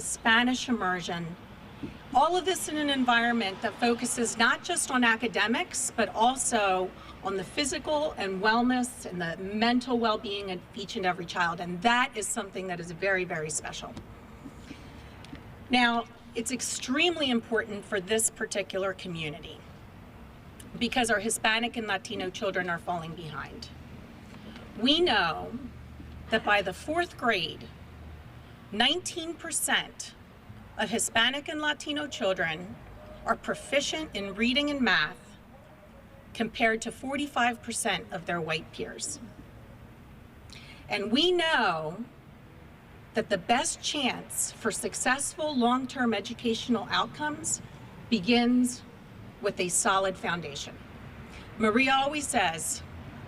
the Spanish immersion. All of this in an environment that focuses not just on academics, but also on the physical and wellness and the mental well-being of each and every child. And that is something that is very, very special. Now, it's extremely important for this particular community because our Hispanic and Latino children are falling behind. We know that by the 4th grade, 19% of Hispanic and Latino children are proficient in reading and math compared to 45% of their white peers. And we know that the best chance for successful long-term educational outcomes begins with a solid foundation. Maria always says,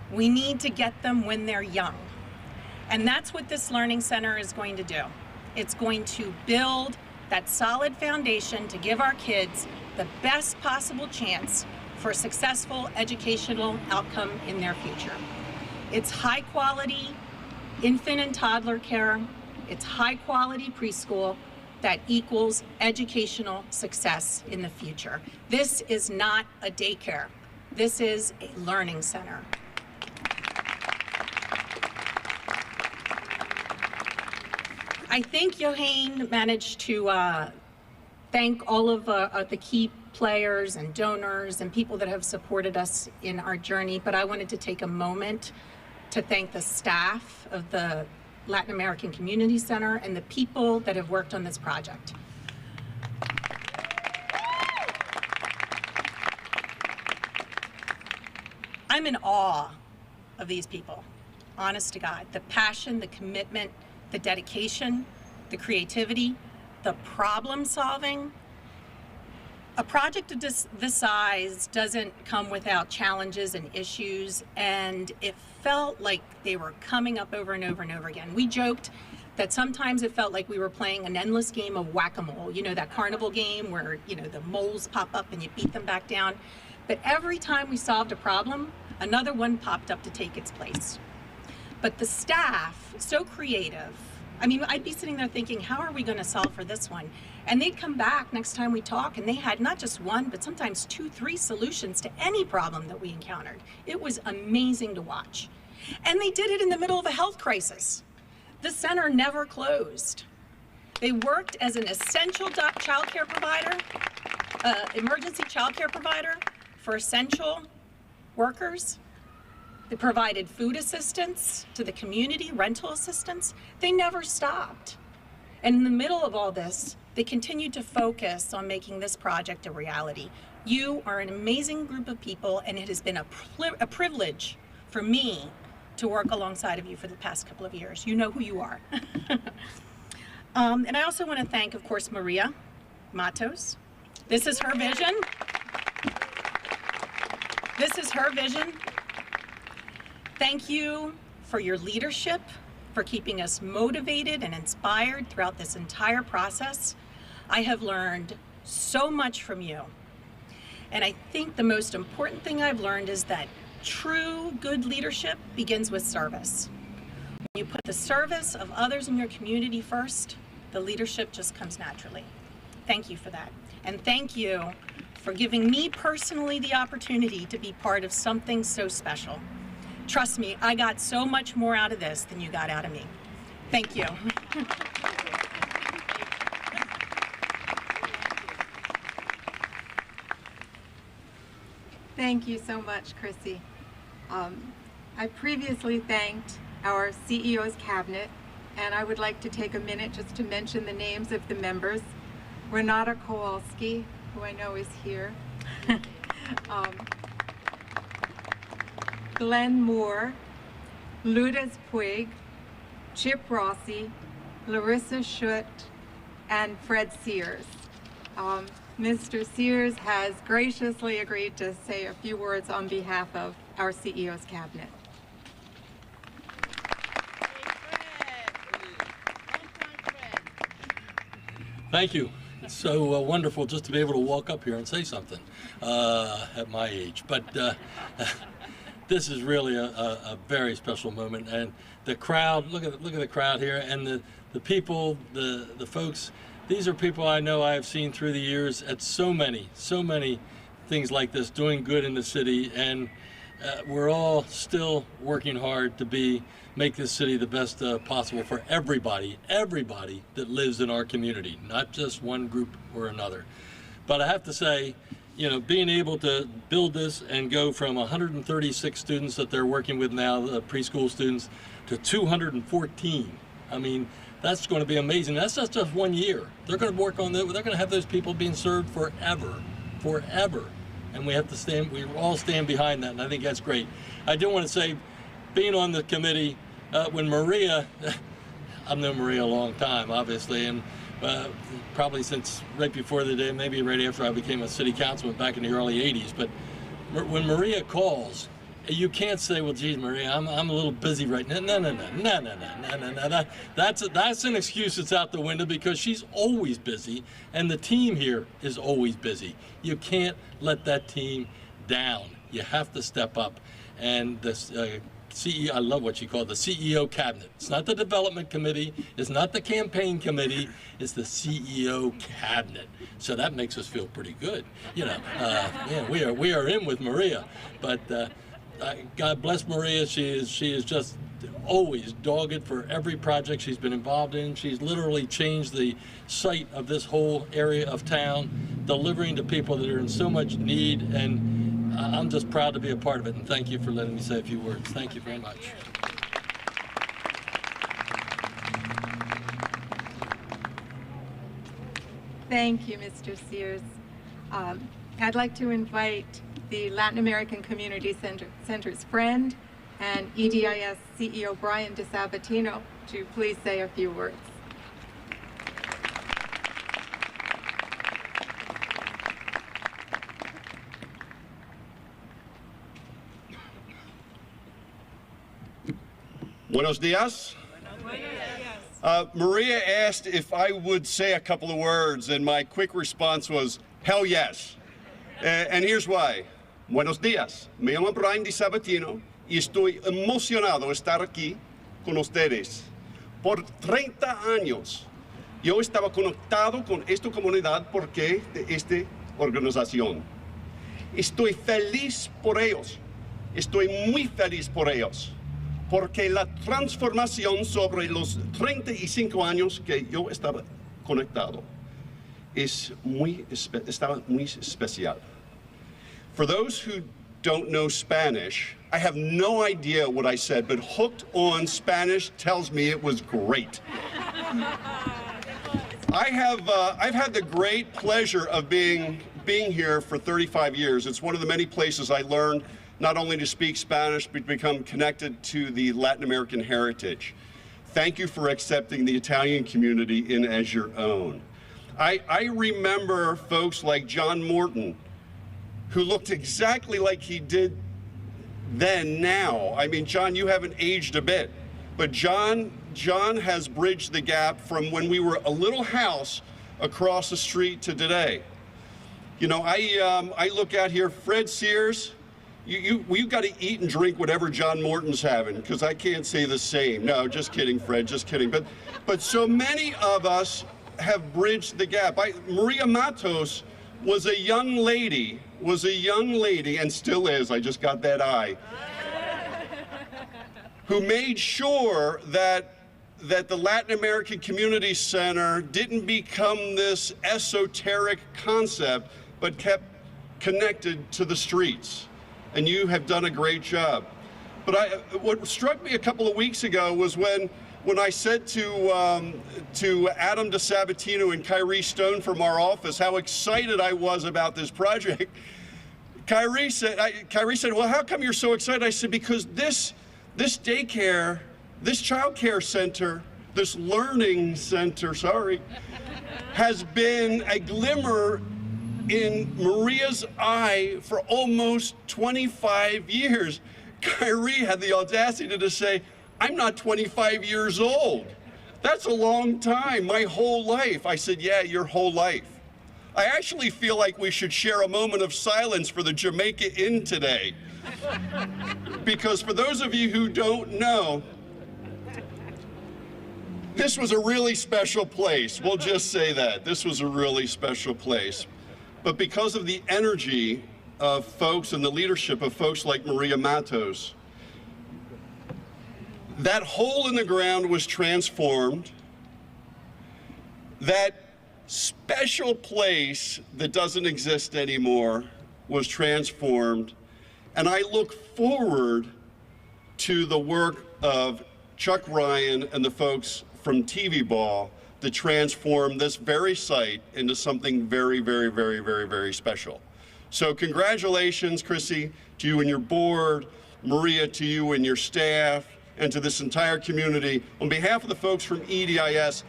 we need to get them when they're young. And that's what this Learning Center is going to do. It's going to build that solid foundation to give our kids the best possible chance for a successful educational outcome in their future. It's high quality infant and toddler care. It's high quality preschool that equals educational success in the future. This is not a daycare. This is a learning center. I think Johann managed to thank all of the key players and donors and people that have supported us in our journey, but I wanted to take a moment to thank the staff of the Latin American Community Center and the people that have worked on this project. I'm in awe of these people, honest to God. The passion, the commitment, the dedication, the creativity, the problem solving. A project of this size doesn't come without challenges and issues, and it felt like they were coming up over and over and over again. We joked that sometimes it felt like we were playing an endless game of whack-a-mole, you know, that carnival game where, you know, the moles pop up and you beat them back down. But every time we solved a problem, another one popped up to take its place. But the staff, so creative. I mean, I'd be sitting there thinking, how are we going to solve for this one? And they'd come back next time we talk, and they had not just one, but sometimes 2, 3 solutions to any problem that we encountered. It was amazing to watch. And they did it in the middle of a health crisis. The center never closed. They worked as an essential child care provider, emergency child care provider for essential workers. They provided food assistance to the community, rental assistance. They never stopped. And in the middle of all this, they continued to focus on making this project a reality. You are an amazing group of people, and it has been a privilege for me to work alongside of you for the past couple of years. You know who you are. And I also want to thank, of course, Maria Matos. This is her vision. This is her vision. Thank you for your leadership, for keeping us motivated and inspired throughout this entire process. I have learned so much from you. And I think the most important thing I've learned is that true good leadership begins with service. When you put the service of others in your community first, the leadership just comes naturally. Thank you for that. And thank you for giving me personally the opportunity to be part of something so special. Trust me, I got so much more out of this than you got out of me. Thank you. Thank you so much, Chrissy. I previously thanked our CEO's cabinet, and I would like to take a minute just to mention the names of the members. Renata Kowalski, who I know is here. Glenn Moore, Lourdes Puig, Chip Rossi, Larissa Schutt, and Fred Sears. Mr. Sears has graciously agreed to say a few words on behalf of our CEO's cabinet. Thank you. It's so wonderful just to be able to walk up here and say something at my age. But this is really a very special moment, and the crowd. Look at the crowd here, and the people, the folks, these are people I know I have seen through the years at so many things like this, doing good in the city, and we're all still working hard to make this city the best possible for everybody that lives in our community, not just one group or another. But I have to say, you know, being able to build this and go from 136 students that they're working with now, the preschool students, to 214, I mean, that's going to be amazing. That's just 1 year. They're going to work on that. They're going to have those people being served forever. And we have to we all stand behind that, and I think that's great. I do want to say, being on the committee, when Maria, I've known Maria a long time, obviously, and probably since right before the day, maybe right after I became a city councilman back in the early 80s, but when Maria calls, you can't say, well, geez, Maria, I'm a little busy right now. No. That's an excuse that's out the window, because she's always busy, and the team here is always busy. You can't let that team down. You have to step up. And this CEO, I love what she called the CEO cabinet. It's not the development committee. It's not the campaign committee. It's the CEO cabinet. So that makes us feel pretty good. You know, yeah, we are in with Maria, but. God bless Maria. She is just always dogged for every project she's been involved in. She's literally changed the sight of this whole area of town, delivering to people that are in so much need, and I'm just proud to be a part of it, and thank you for letting me say a few words. Thank you very much. Thank you, Mr. Sears. I'd like to invite the Latin American Community Center's friend and EDIS CEO Brian DeSabatino to please say a few words. Buenos dias. Maria asked if I would say a couple of words, and my quick response was, hell yes. And here's why. Buenos días, me llamo Brian DeSabatino y estoy emocionado de estar aquí con ustedes. Por 30 años yo estaba conectado con esta comunidad porque de esta organización. Estoy feliz por ellos, estoy muy feliz por ellos, porque la transformación sobre los 35 años que yo estaba conectado estaba muy especial. For those who don't know Spanish, I have no idea what I said, but Hooked on Spanish tells me it was great. I've had the great pleasure of being here for 35 years. It's one of the many places I learned not only to speak Spanish, but become connected to the Latin American heritage. Thank you for accepting the Italian community in as your own. I remember folks like John Morton, who looked exactly like he did then now. I mean, John, you haven't aged a bit, but John has bridged the gap from when we were a little house across the street to today. You know, I look out here, Fred Sears, we've got to eat and drink whatever John Morton's having, because I can't say the same. No, just kidding, Fred, just kidding. But so many of us have bridged the gap. Maria Matos was a young lady, and still is, I just got that eye, who made sure that the Latin American Community Center didn't become this esoteric concept, but kept connected to the streets. And you have done a great job. But what struck me a couple of weeks ago was when I said to Adam DeSabatino and Kyrie Stone from our office how excited I was about this project. Kyrie said, well, how come you're so excited? I said, because this daycare, this child care center, this learning center, has been a glimmer in Maria's eye for almost 25 years. Kyrie had the audacity to say, I'm not 25 years old. That's a long time, my whole life. I said, yeah, your whole life. I actually feel like we should share a moment of silence for the Jamaica Inn today. Because for those of you who don't know, This was a really special place. We'll just say that. This was a really special place. But because of the energy of folks and the leadership of folks like Maria Matos, that hole in the ground was transformed. That special place that doesn't exist anymore was transformed. And I look forward to the work of Chuck Ryan and the folks from TV Ball to transform this very site into something very, very, very, very, very special. So congratulations, Chrissy, to you and your board, Maria, to you and your staff, and to this entire community. On behalf of the folks from EDIS,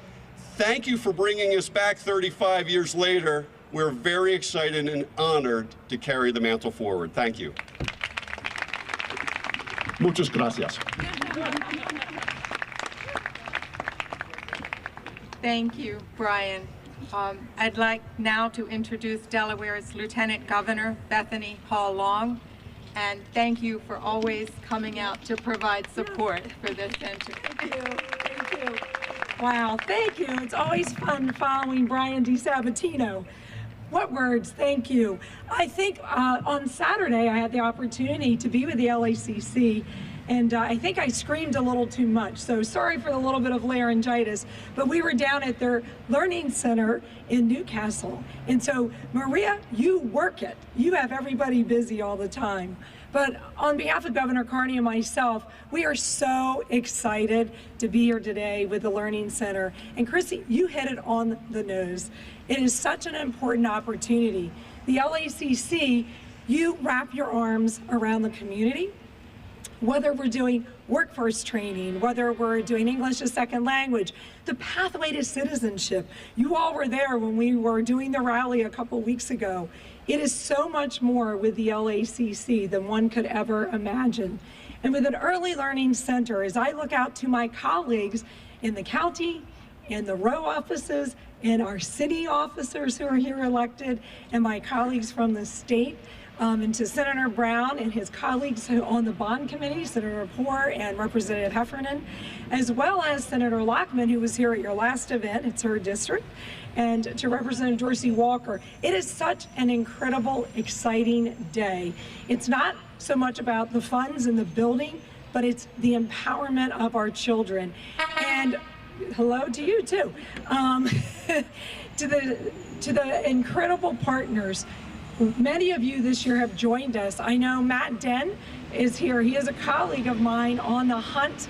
thank you for bringing us back 35 years later. We're very excited and honored to carry the mantle forward. Thank you. Muchas gracias. Thank you, Brian. I'd like now to introduce Delaware's Lieutenant Governor, Bethany Hall Long, and thank you for always coming out to provide support for this center. Thank you. Thank you. Wow, thank you. It's always fun following Brian DiSabatino. What words, thank you. I think on Saturday I had the opportunity to be with the LACC, and I think I screamed a little too much, so sorry for the little bit of laryngitis, but we were down at their Learning Center in Newcastle. And so, Maria, you work it. You have everybody busy all the time. But on behalf of Governor Carney and myself, we are so excited to be here today with the Learning Center. And Chrissy, you hit it on the nose. It is such an important opportunity. The LACC, you wrap your arms around the community, whether we're doing workforce training, whether we're doing English as second language, the pathway to citizenship. You all were there when we were doing the rally a couple weeks ago. It is so much more with the LACC than one could ever imagine. And with an early learning center, as I look out to my colleagues in the county, in the row offices, and our city officers who are here elected, and my colleagues from the state, and to Senator Brown and his colleagues on the bond committee, Senator Poore and Representative Heffernan, as well as Senator Lockman, who was here at your last event, it's her district, and to Representative Dorsey Walker. It is such an incredible, exciting day. It's not so much about the funds and the building, but it's the empowerment of our children. And hello to you too. To the incredible partners. Many of you this year have joined us. I know Matt Den is here. He is a colleague of mine on the Hunt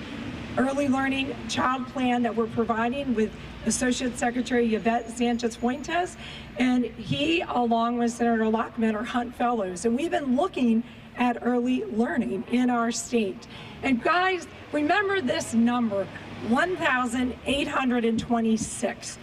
Early Learning Child Plan that we're providing with Associate Secretary Yvette Sanchez-Fuentes. And he, along with Senator Lockman, are Hunt Fellows. And we've been looking at early learning in our state. And guys, remember this number, 1,826,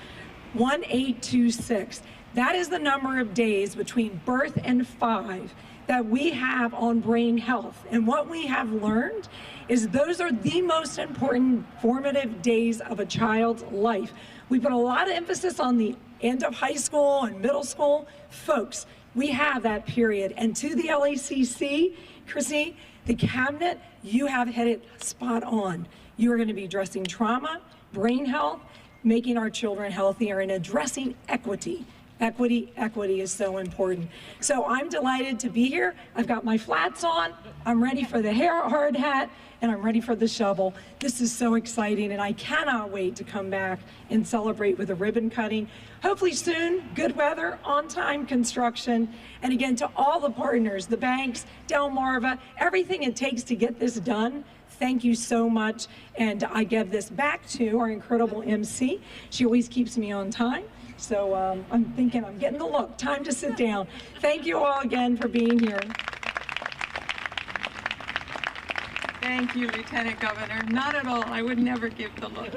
1826. That is the number of days between birth and 5 that we have on brain health. And what we have learned is those are the most important formative days of a child's life. We put a lot of emphasis on the end of high school and middle school. Folks, we have that period. And to the LACC, Chrissy, the cabinet, you have hit it spot on. You are going to be addressing trauma, brain health, making our children healthier, and addressing equity. Equity is so important. So I'm delighted to be here. I've got my flats on, I'm ready for the hard hat, and I'm ready for the shovel. This is so exciting, and I cannot wait to come back and celebrate with a ribbon cutting. Hopefully soon, good weather, on-time construction, and again, to all the partners, the banks, Delmarva, everything it takes to get this done. Thank you so much, and I give this back to our incredible MC. She always keeps me on time. So I'm thinking I'm getting the look. Time to sit down. Thank you all again for being here. Thank you, Lieutenant Governor. Not at all. I would never give the look.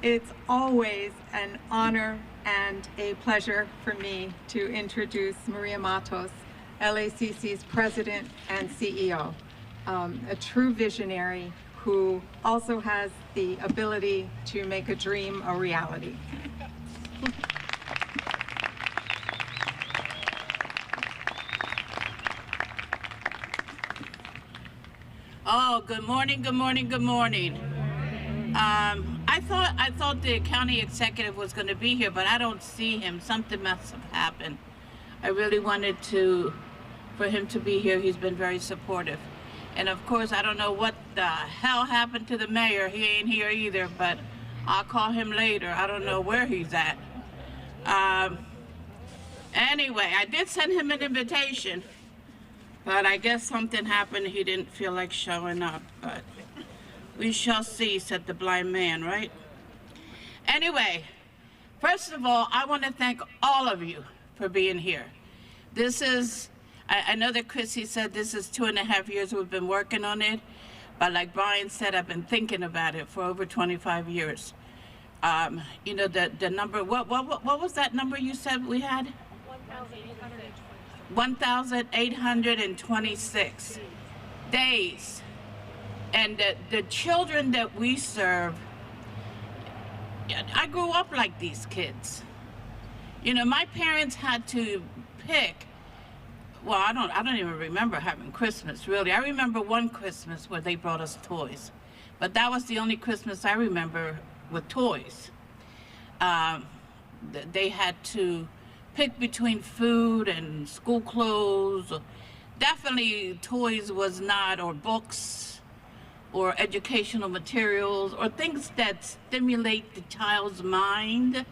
It's always an honor and a pleasure for me to introduce Maria Matos, LACC's president and CEO, a true visionary who also has the ability to make a dream a reality. Oh, good morning, good morning, good morning. I thought the county executive was going to be here, but I don't see him. Something must have happened. I really wanted for him to be here. He's been very supportive. And of course, I don't know what the hell happened to the mayor. He ain't here either, but I'll call him later. I don't know where he's at. Anyway, I did send him an invitation, but I guess something happened. He didn't feel like showing up, but we shall see, said the blind man, right? Anyway, first of all, I want to thank all of you for being here. This is, I know that Chrissy said this is 2.5 years we've been working on it, but like Brian said, I've been thinking about it for over 25 years. You know, the number, what was that number you said we had? 1,826 days. And the children that we serve, I grew up like these kids. You know, my parents had to pick. Well, I don't even remember having Christmas, really. I remember one Christmas where they brought us toys, but that was the only Christmas I remember with toys. They had to pick between food and school clothes. Definitely toys was not, or books, or educational materials, or things that stimulate the child's mind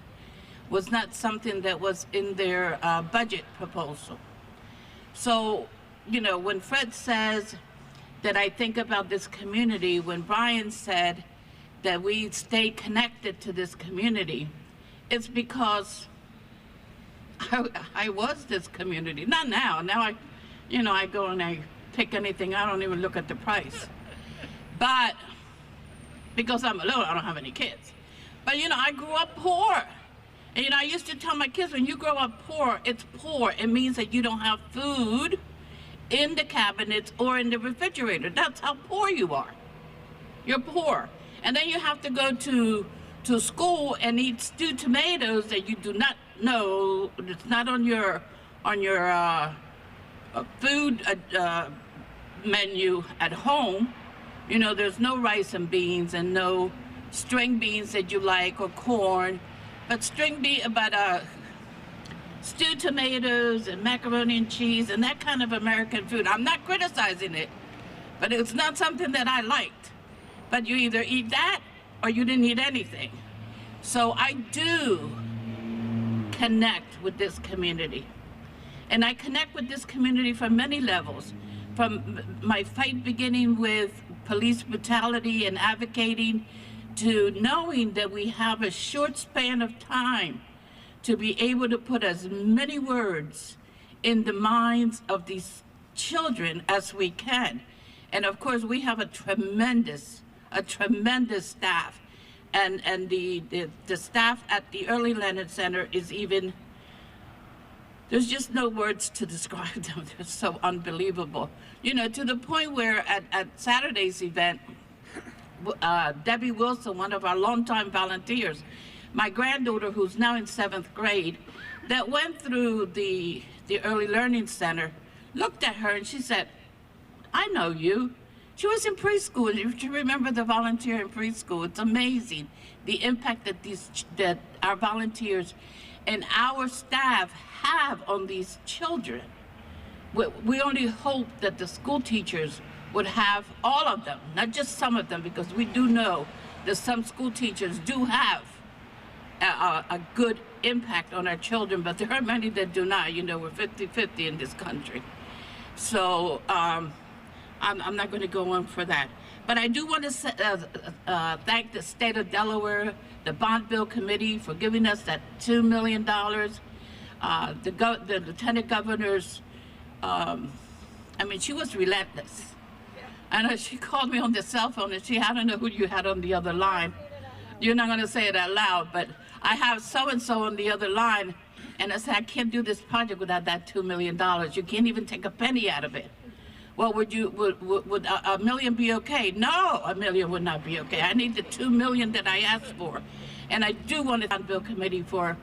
was not something that was in their budget proposal. So, you know, when Fred says that I think about this community, when Brian said that we stay connected to this community, it's because I was this community. Not now. Now I go and I pick anything. I don't even look at the price. But because I'm alone, I don't have any kids. But, you know, I grew up poor. And, you know, I used to tell my kids, when you grow up poor, it's poor. It means that you don't have food in the cabinets or in the refrigerator. That's how poor you are. You're poor. And then you have to go to school and eat stewed tomatoes that you do not know. It's not on your food menu at home. You know, there's no rice and beans and no string beans that you like, or corn. But stewed tomatoes and macaroni and cheese and that kind of American food. I'm not criticizing it, but it's not something that I liked. But you either eat that or you didn't eat anything. So I do connect with this community. And I connect with this community from many levels. From my fight beginning with police brutality and advocating, to knowing that we have a short span of time to be able to put as many words in the minds of these children as we can. And of course, we have a tremendous staff. And the staff at the Early Learning Center is even, there's just no words to describe them. They're so unbelievable. You know, to the point where at Saturday's event, Debbie Wilson, one of our longtime volunteers, my granddaughter, who's now in 7th grade, that went through the Early Learning Center, looked at her and she said, I know you. She was in preschool. If you remember the volunteer in preschool, it's amazing the impact that our volunteers and our staff have on these children. We only hope that the school teachers would have all of them, not just some of them, because we do know that some school teachers do have a good impact on our children, but there are many that do not. You know, we're 50-50 in this country. So I'm not going to go on for that. But I do want to thank the state of Delaware, the Bond Bill Committee, for giving us that $2 million. The Lieutenant Governor's, I mean, she was relentless. I know she called me on the cell phone and I don't know who you had on the other line. You're not going to say it out loud, but I have so-and-so on the other line. And I said, I can't do this project without that $2 million. You can't even take a penny out of it. Well, would $1 million be okay? No, $1 million would not be okay. I need the $2 million that I asked for. And I do want to thank the Bill Committee for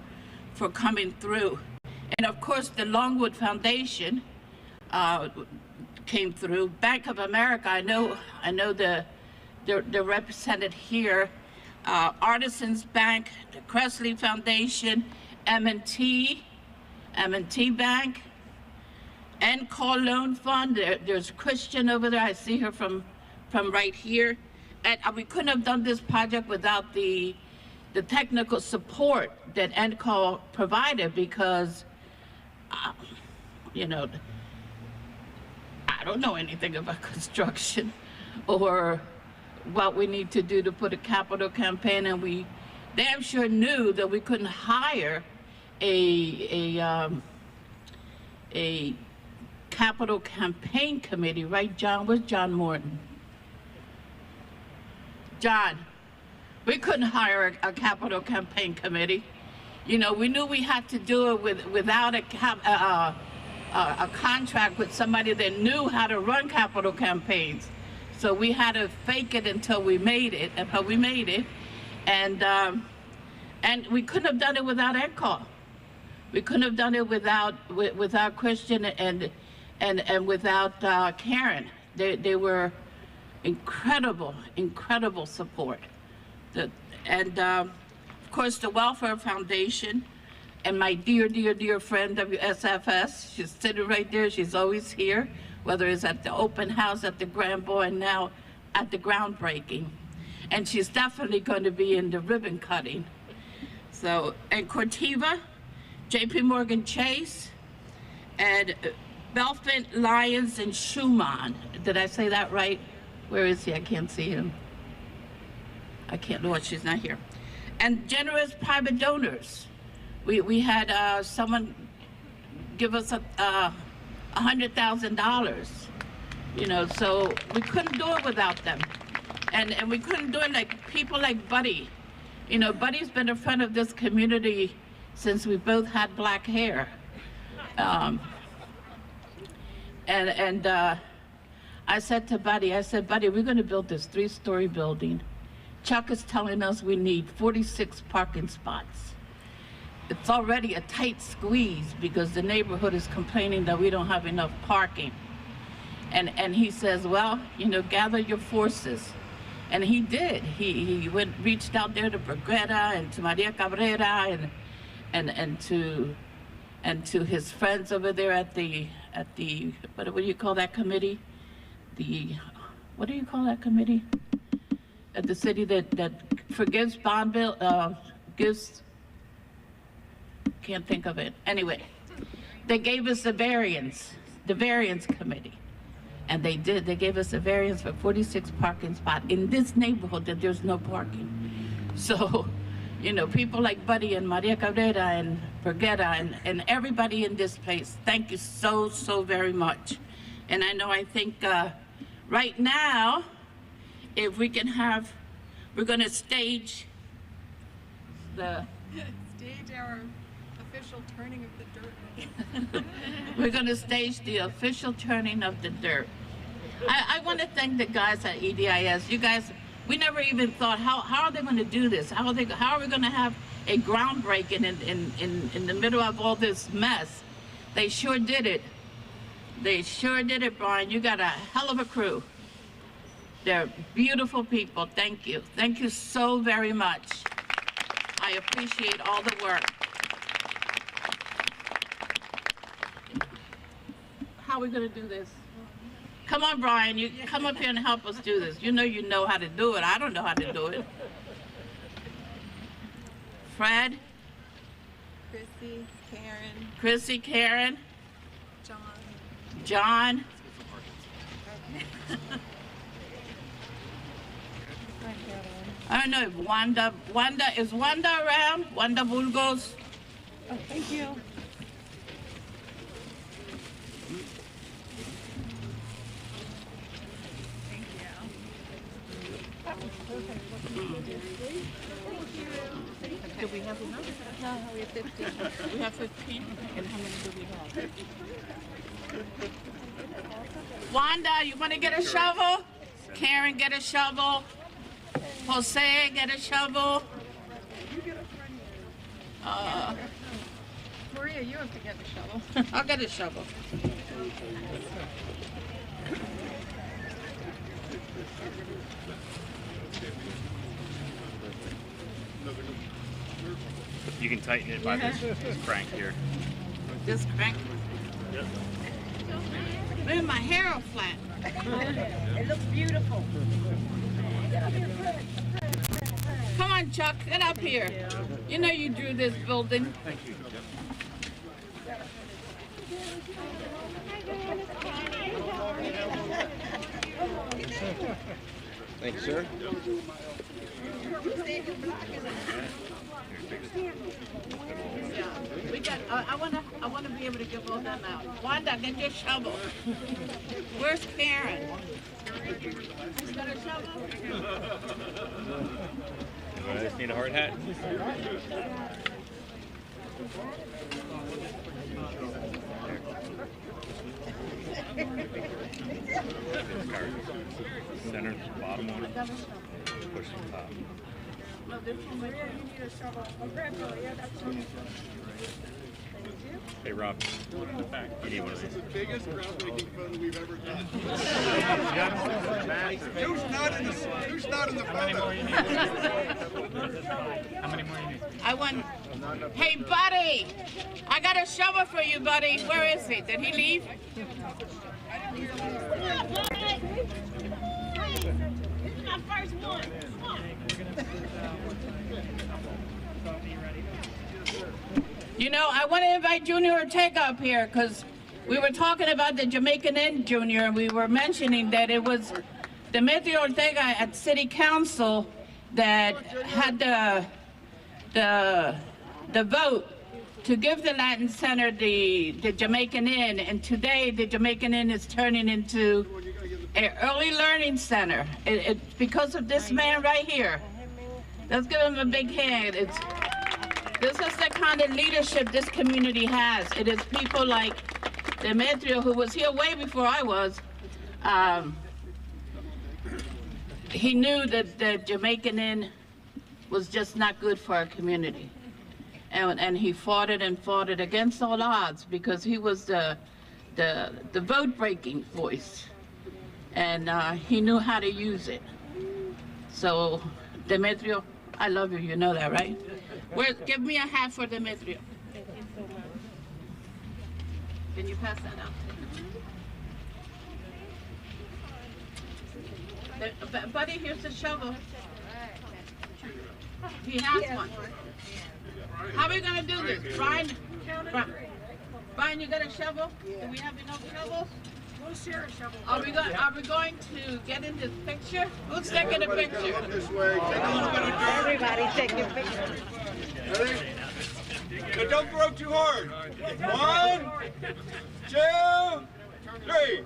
coming through. And of course, the Longwood Foundation came through. Bank of America, I know they're represented here. Artisans Bank, the Cressley Foundation, M&T Bank, and Call Loan Fund. There's Christian over there. I see her from right here. And we couldn't have done this project without the technical support that NCAL provided, because, you know, I don't know anything about construction or what we need to do to put a capital campaign, and we damn sure knew that we couldn't hire a capital campaign committee, right, John? Where's John Morton? John, we couldn't hire a capital campaign committee. You know, we knew we had to do it without a contract with somebody that knew how to run capital campaigns. So we had to fake it until we made it, but we made it. And we couldn't have done it without NCAL. We couldn't have done it without Christian and without Karen. They were incredible support. Of course, the Welfare Foundation and my dear friend WSFS. She's sitting right there. She's always here, whether it's at the open house, at the Grand Boy, and now at the groundbreaking. And she's definitely going to be in the ribbon cutting. So, and Cortiva, JP Morgan Chase, and Belfin Lyons and Schumann. Did I say that right? Where is he? I can't see him. I can't know. She's not here. And generous private donors. We had someone give us $100,000. You know, so we couldn't do it without them. And we couldn't do it like people like Buddy. You know, Buddy's been a friend of this community since we both had black hair. I said to Buddy, Buddy, we're gonna build this 3-story building. Chuck is telling us we need 46 parking spots. It's already a tight squeeze because the neighborhood is complaining that we don't have enough parking. And he says, well, you know, gather your forces. And he did. He reached out there to Brigetta and to Maria Cabrera and to his friends over there at the what do you call that committee? What do you call that committee? At the city that forgives bond bill, can't think of it. Anyway, they gave us the variance committee. And they did. They gave us a variance for 46 parking spots in this neighborhood that there's no parking. So, you know, people like Buddy and Maria Cabrera and Brigetta and everybody in this place, thank you so very much. And I think right now, if we can have, we're going to stage our official turning of the dirt. We're going to stage the official turning of the dirt. I want to thank the guys at EDIS. You guys, we never even thought, how are they going to do this? How are we going to have a groundbreaking in the middle of all this mess? They sure did it. They sure did it, Brian. You got a hell of a crew. They're beautiful people. Thank you. Thank you so very much. I appreciate all the work. How are we going to do this? Come on, Brian. You come up here and help us do this. You know how to do it. I don't know how to do it. Fred? Chrissy, Karen? John? I don't know if is Wanda around? Wanda Burgos? Oh, thank you. Do we have enough? No, we have 15. We have 15? And how many do we have? Wanda, you want to get a shovel? Karen, get a shovel. Jose, get a shovel. Maria, you have to get a shovel. I'll get a shovel. You can tighten it by this crank here. This crank. Yep. Maybe my hair will flat. It looks beautiful. Come on, Chuck, get up here. You know you drew this building. Thank you. Thank you, sir. We got. I wanna be able to give all them out. Wanda, get your shovel. Where's Karen? She's got a shovel. I just need a hard hat. Center, bottom one. Push the top. No, this one right there. You need a shovel. Oh, grab it. Yeah, that's one. Hey Rob, you need one of these. The biggest groundbreaking photo we've ever done. Who's not in the photo? How many more you need? I want. Hey, buddy, I got a shovel for you, buddy. Where is he? Did he leave? This is my first one. Come on. You know, I want to invite Junior Ortega up here because we were talking about the Jamaican Inn, Junior, and we were mentioning that it was Demetrio Ortega at City Council that had the vote to give the Latin Center the Jamaican Inn, and today the Jamaican Inn is turning into an early learning center. It's because of this man right here. Let's give him a big hand. This is the kind of leadership this community has. It is people like Demetrio, who was here way before I was. He knew that the Jamaican Inn was just not good for our community. And he fought it and fought it against all odds because he was the vote-breaking voice. And he knew how to use it. So, Demetrio, I love you, you know that, right? Give me a hat for Demetrio. Can you pass that out? Buddy, here's the shovel. He has one. How are we gonna do this? Brian, you got a shovel? Do we have enough shovels? We'll share a shovel. Are we going to get in this picture? Who's taking a picture? This way. Take a little bit of dirt. Everybody's taking pictures. Ready? But don't throw too hard. 1, 2, 3.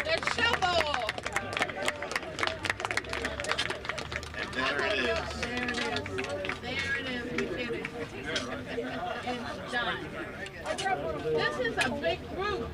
The shovel! And there it is. There it is. We did it. It's done. This is a big group.